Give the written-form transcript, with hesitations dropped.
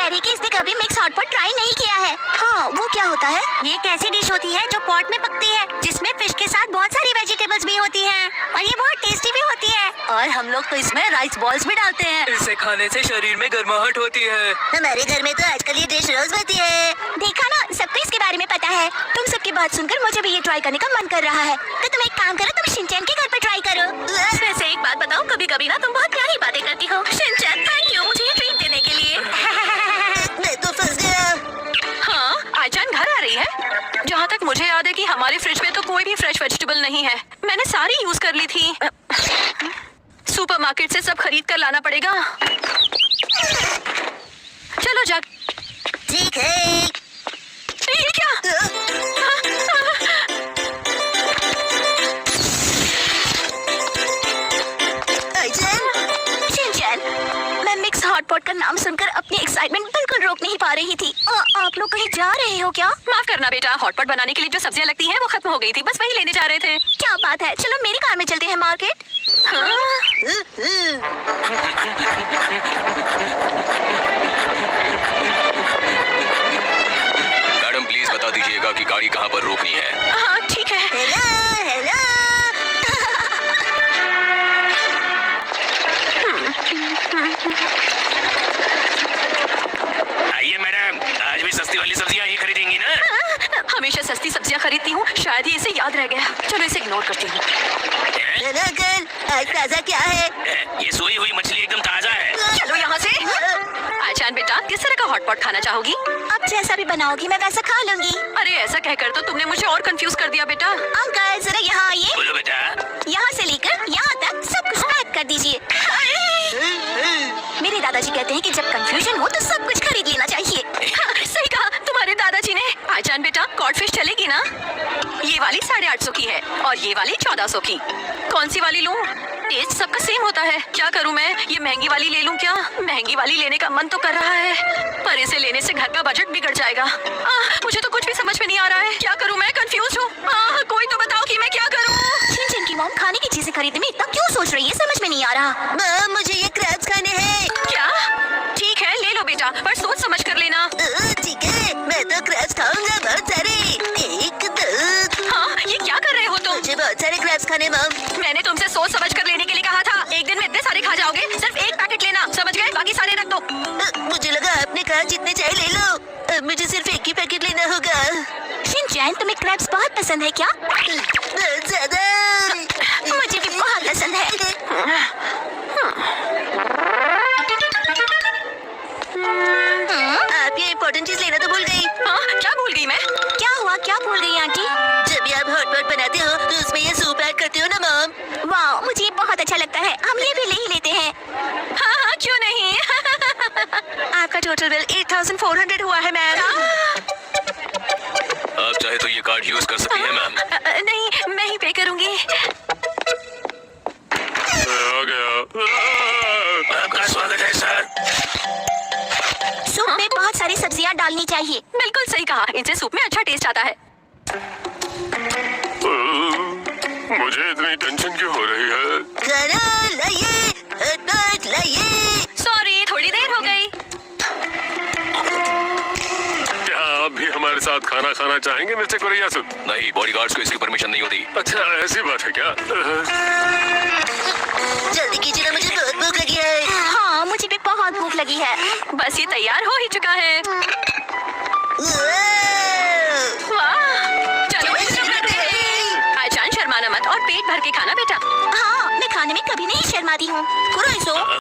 कह रही कि इसने कभी मिक्स हॉट पॉट ट्राई नहीं किया है। हाँ, वो क्या होता है? ये एक ऐसी डिश होती है जो पॉट में पकती है, जिसमें फिश के साथ बहुत सारी वेजिटेबल्स भी होती हैं और ये बहुत टेस्टी भी होती है। और हम लोग तो इसमें राइस बॉल्स भी डालते हैं। इसे खाने से शरीर में गर्माहट होती है। हमारे घर में तो आजकल ये डिश रोज बनती है। देखा ना, सबको इसके बारे में पता है। तुम सबकी बात सुनकर मुझे भी ये ट्राई करने का मन कर रहा है। तो तुम एक काम करो, तुम शिनचैन के घर पर ट्राई करो। वैसे एक बात बताओ, कभी कभी ना तुम बहुत प्यारी बातें करती हो। शिनचैन, थैंक यू मुझे ये ट्रीट देने के लिए। मैं तो फंस गया। हाँ, आईचान घर आ रही है। जहाँ तक मुझे याद है कि हमारे फ्रिज में तो कोई भी फ्रेश वेजिटेबल नहीं है। मैंने सारी यूज कर ली थी। सुपरमार्केट से सब खरीद कर लाना पड़ेगा। चलो जा। ठीक है। ये क्या? शिनचैन, मैं मिक्स हॉट पॉट का नाम सुनकर अपनी एक्साइटमेंट बिल्कुल रोक नहीं पा रही थी। आप लोग कहीं जा रहे हो क्या? माफ करना बेटा, हॉटपॉट बनाने के लिए जो सब्जियां लगती हैं वो खत्म हो गई थी, बस वही लेने जा रहे थे। क्या बात है, चलो मेरी कार में चलते हैं मार्केट। मैडम प्लीज बता दीजिएगा कि गाड़ी कहाँ पर रोकनी है। हाँ ठीक है। Hello hello. आइए मैडम, आज भी सस्ती वाली सब्जियां ही खरीदेंगी ना? हमेशा सस्ती सब्जियां खरीदती हूँ, शायद ही इसे याद रह गया। चलो इसे इग्नोर करती हूँ। हेलो अंकल, आज ताजा क्या है? ये सोई हुई मछली एकदम ताजा है। चलो यहाँ से। आईचान बेटा, किस तरह का हॉटपॉट खाना चाहोगी? आप जैसा भी बनाओगी मैं वैसा खा लूंगी। अरे ऐसा कहकर तो तुमने मुझे और कंफ्यूज कर दिया बेटा। अंकल जरा यहाँ आइए। बोलो बेटा। यहाँ से लेकर यहाँ तक सब कुछ पैक कर दीजिए। मेरे दादाजी कहते हैं कि जब कंफ्यूजन हो तो सब कुछ खरीद लेना चाहिए। सही कहा तुम्हारे दादाजी ने। आईचान बेटा, कॉडफिश चलेगी ना? ये वाली 850 की है और ये वाली 1400 की। कौन सी वाली लूं? टेस्ट सबका सेम होता है। क्या करूं मैं? ये महंगी वाली ले लूं क्या? महंगी वाली लेने का मन तो कर रहा है, पर इसे लेने से घर का बजट बिगड़ जाएगा। मुझे तो कुछ भी समझ में नहीं आ रहा है। क्या करूं मैं? कंफ्यूज हूँ। कोई तो बताओ कि मैं क्या करूं? शिनचैन की मॉम खाने की चीजें खरीदने में इतना क्यों सोच रही है, समझ में नहीं आ रहा। मॉम मुझे ये क्रैब्स खाने हैं। क्या? ठीक है ले लो बेटा, पर सोच समझ कर लेना। ठीक है, मैं तो क्रैब्स खाऊंगा बहुत सारे। एक दो। हाँ, ये क्या कर रहे हो तुम? मुझे बहुत सारे क्रैब्स खाने मॉम। मैंने तुमसे सोच समझ कर लेने के लिए कहा था। एक दिन में इतने सारे खा जाओगे? सिर्फ एक पैकेट लेना, समझ गए? बाकी सारे रख दो। मुझे लगा आपने कहा जितने चाहे ले लो। अब मुझे सिर्फ एक ही पैकेट लेना होगा। शिनचैन, तुम्हें क्रैब्स बहुत पसंद है क्या? बहुत ज्यादा। मुझे भी बहुत पसंद है। आप ये इम्पोर्टेंट चीज लेना तो भूल गई। हाँ, क्या भूल गई मैं? क्या हुआ, क्या भूल गई आंटी? जब भी आप हॉट पॉट बनाते हो तो उसमें ये सूप ऐड करते हो ना मॉम। वाह, मुझे ये बहुत अच्छा लगता है। हम ये भी ले ही लेते हैं। हाँ, क्यों नहीं? आपका टोटल बिल 8400 हुआ है मैम। आप चाहे तो ये कार्ड यूज कर सकती है मैम। नहीं, मैं ही पे करूंगी। आ गया। आपका स्वागत है सर। सूप में बहुत सारी सब्जियां डालनी चाहिए। बिल्कुल सही कहा, इनसे सूप में अच्छा टेस्ट आता है। मुझे इतनी टेंशन क्यों हो रही है? खाना लाइए, हॉट पॉट लाइए। सॉरी, थोड़ी देर हो गई। क्या आप भी हमारे साथ खाना खाना चाहेंगे मिस्टर कुरियासु? नहीं, बॉडीगार्ड्स को इसकी परमिशन नहीं होती। अच्छा ऐसी बात है क्या? जल्दी कीजिए ना, मुझे बहुत भूख लगी है। हाँ, मुझे भी बहुत भूख लगी है। बस ये तैयार हो ही चुका है। वाह, चलो शुरू करते हैं। आईचान, शर्माना मत और पेट भर के खाना बेटा। हाँ, मैं खाने में कभी नहीं शर्माती हूँ। कुराइसो,